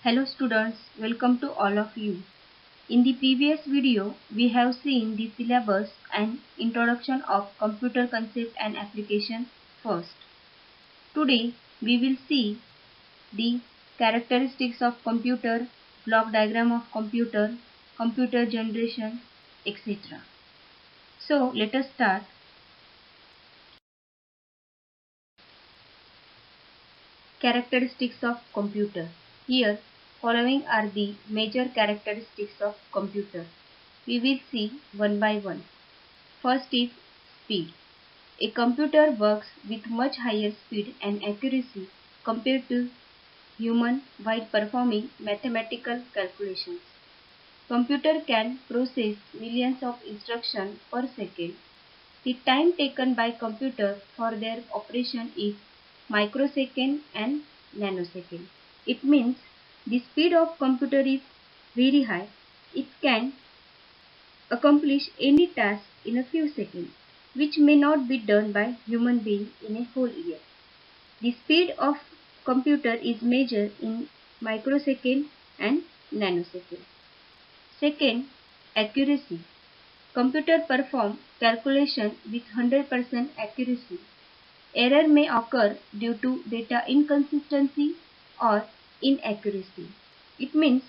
Hello students, welcome to all of you. In the previous video, we have seen the syllabus and introduction of computer concept and application first. Today, we will see the characteristics of computer, block diagram of computer, computer generation, etc. So, let us start. Characteristics of computer. Here, following are the major characteristics of computer. We will see one by one. First is speed. A computer works with much higher speed and accuracy compared to human while performing mathematical calculations. Computer can process millions of instructions per second. The time taken by computer for their operation is microsecond and nanosecond. It means the speed of computer is very high. It can accomplish any task in a few seconds, which may not be done by human being in a whole year. The speed of computer is measured in microsecond and nanosecond. Second, accuracy. Computer perform calculation with 100% accuracy. Error may occur due to data inconsistency or inaccuracy. It means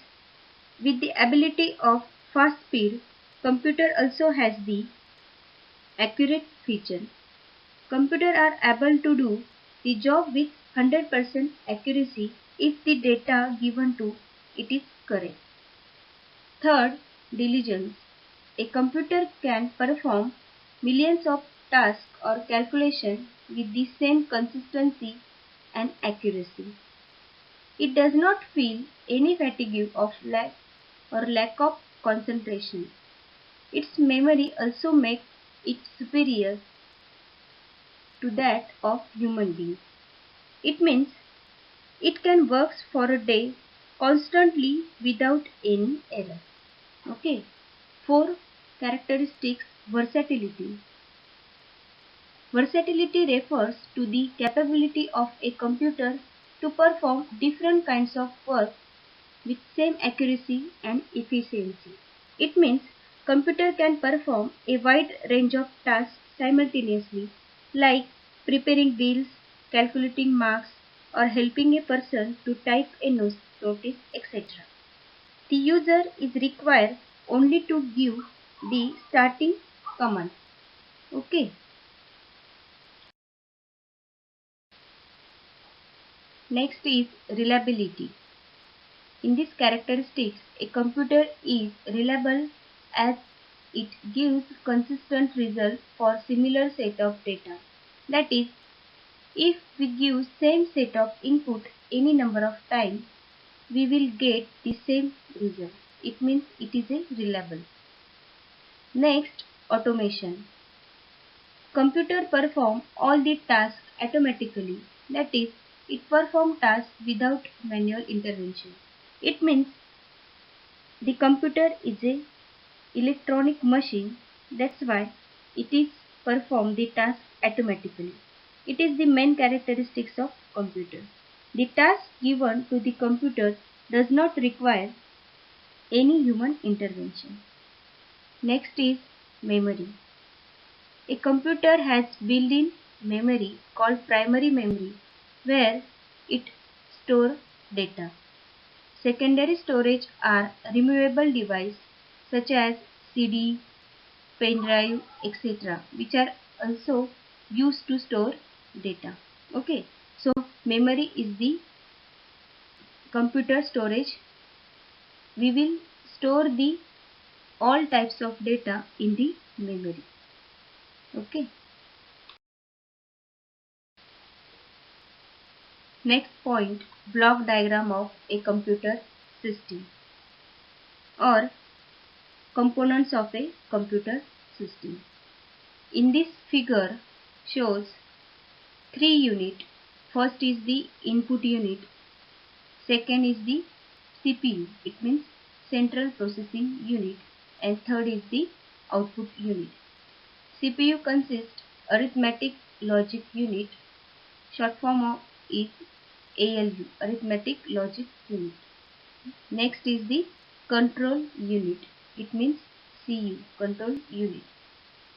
with the ability of fast speed, computer also has the accurate feature. Computers are able to do the job with 100% accuracy if the data given to it is correct. Third, diligence. A computer can perform millions of tasks or calculations with the same consistency and accuracy. It does not feel any fatigue of lack of concentration. Its memory also makes it superior to that of human beings. It means it can work for a day constantly without any error. Okay. 4. Characteristics versatility. Versatility refers to the capability of a computer to perform different kinds of work with same accuracy and efficiency. It means computer can perform a wide range of tasks simultaneously, like preparing bills, calculating marks, or helping a person to type a notice, etc. The user is required only to give the starting command. Okay. Next is reliability. In these characteristics, a computer is reliable as it gives consistent result for similar set of data. That is, if we give same set of input any number of times, we will get the same result. It means it is a reliable. Next, automation. Computer perform all the tasks automatically. That is, it perform tasks without manual intervention. It means the computer is a electronic machine. That's why it is perform the task automatically. It is the main characteristics of computer. The task given to the computer does not require any human intervention. Next is memory. A computer has built-in memory called primary memory where it stores data. Secondary storage are removable devices such as CD, pen drive, etc. which are also used to store data. Okay, so memory is the computer storage. We will store the all types of data in the memory. Okay. Next point, block diagram of a computer system or components of a computer system. In this figure shows three units. First is the input unit, second is the CPU, it means central processing unit, and third is the output unit. CPU consists arithmetic logic unit, short form of is ALU, arithmetic logic unit. Next is the control unit. It means CU, control unit,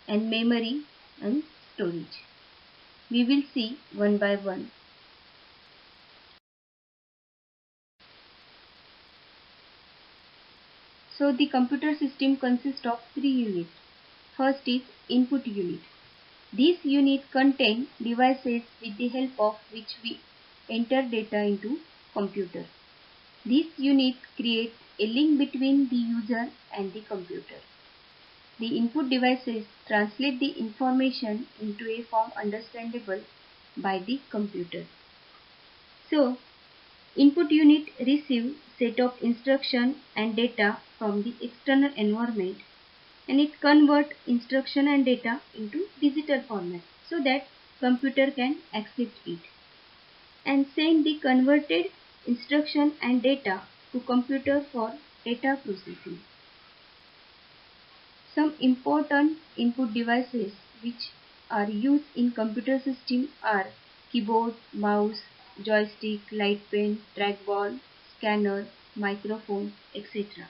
and memory and storage. We will see one by one. So the computer system consists of three units. First is input unit. This unit contains devices with the help of which we enter data into computer. This unit creates a link between the user and the computer. The input devices translate the information into a form understandable by the computer. So, input unit receives set of instruction and data from the external environment, and it converts instruction and data into digital format so that computer can accept it and send the converted instruction and data to computer for data processing. Some important input devices which are used in computer system are keyboard, mouse, joystick, light pen, trackball, scanner, microphone, etc.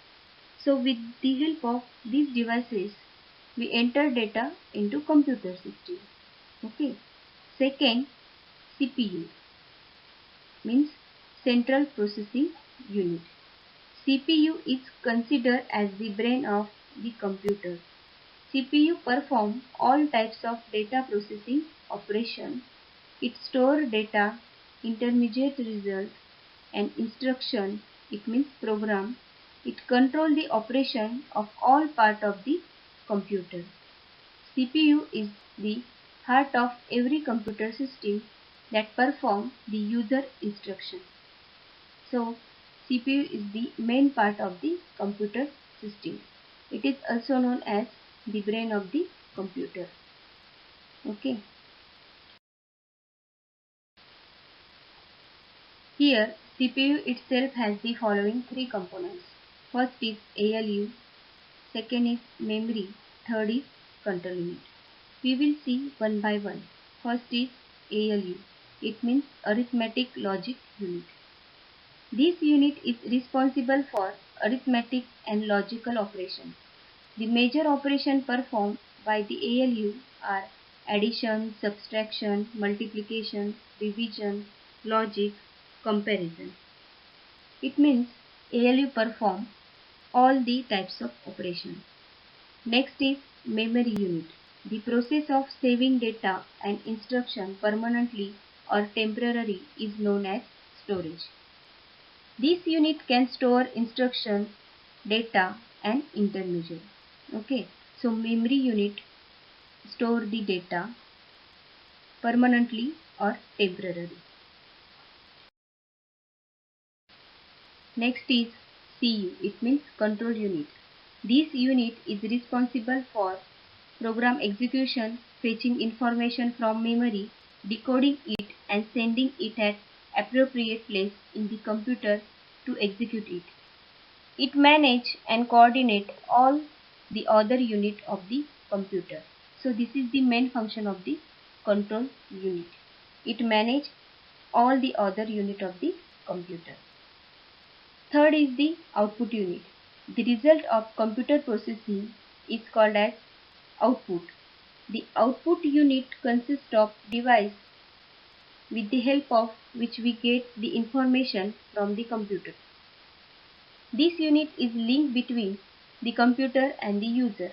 So with the help of these devices, we enter data into computer system. Okay. Second, CPU means Central Processing Unit. CPU is considered as the brain of the computer. CPU performs all types of data processing operations. It stores data, intermediate results, and instruction. It means program. It controls the operation of all part of the computer. CPU is the heart of every computer system that performs the user instruction. So, CPU is the main part of the computer system. It is also known as the brain of the computer. Okay. Here, CPU itself has the following three components. First is ALU, second is memory, third is control unit. We will see one by one. First is ALU. It means arithmetic logic unit. This unit is responsible for arithmetic and logical operations. The major operations performed by the ALU are addition, subtraction, multiplication, division, logic, comparison. It means ALU perform all the types of operations. Next is memory unit. The process of saving data and instruction permanently or temporarily is known as storage. This unit can store instructions, data and intermediate. Okay, so memory unit store the data permanently or temporarily. Next is CU, it means control unit. This unit is responsible for program execution, fetching information from memory, decoding it and sending it at appropriate place in the computer to execute it. It manages and coordinates all the other unit of the computer. So this is the main function of the control unit. It manages all the other unit of the computer. Third is the output unit. The result of computer processing is called as output. The output unit consists of device with the help of which we get the information from the computer. This unit is link between the computer and the user.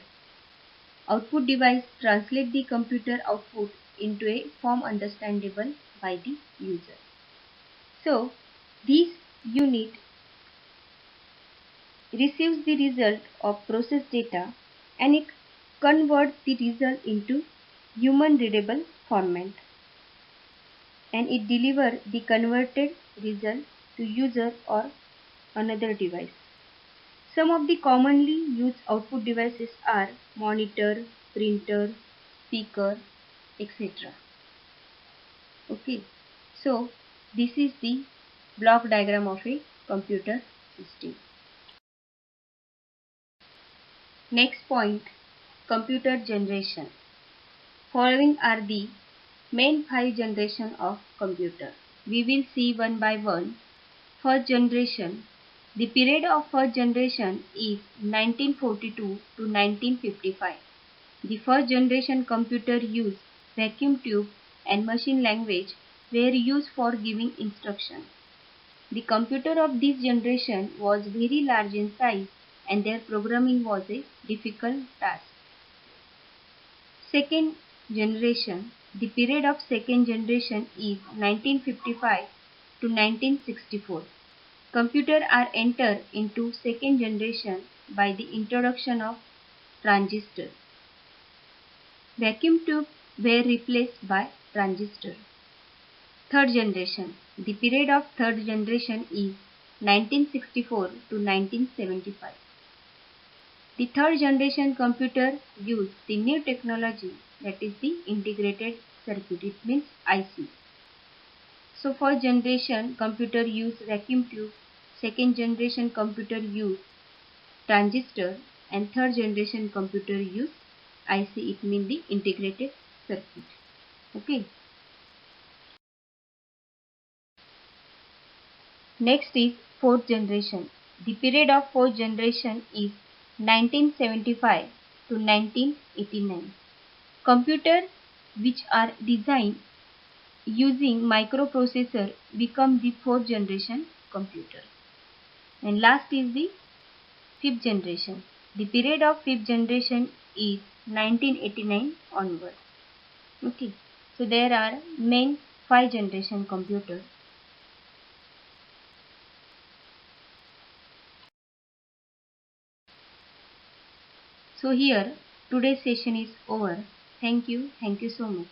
Output device translate the computer output into a form understandable by the user. So, this unit receives the result of processed data and it converts the result into human readable format and it delivers the converted result to user or another device. Some of the commonly used output devices are monitor, printer, speaker, etc. Okay, so this is the block diagram of a computer system. Next point, computer generation. Following are the main 5 generations of computer. We will see one by one. First generation, The period of first generation is 1942 to 1955. The first generation computer used vacuum tube and machine language were used for giving instructions. The computer of this generation was very large in size and their programming was a difficult task. Second generation. The period of second generation is 1955 to 1964. Computers are entered into second generation by the introduction of transistors. Vacuum tubes were replaced by transistors. Third generation. The period of third generation is 1964 to 1975. The third generation computer used the new technology, that is the integrated circuit. It means IC. So first generation computer used vacuum tube, second generation computer used transistor, and third generation computer used IC. It means the integrated circuit. Okay. Next is fourth generation. The period of fourth generation is 1975 to 1989. Computers which are designed using microprocessor become the fourth generation computer. And last is the fifth generation. The period of fifth generation is 1989 onward. Okay. So there are main 5 generation computers. So here today's session is over. Thank you so much.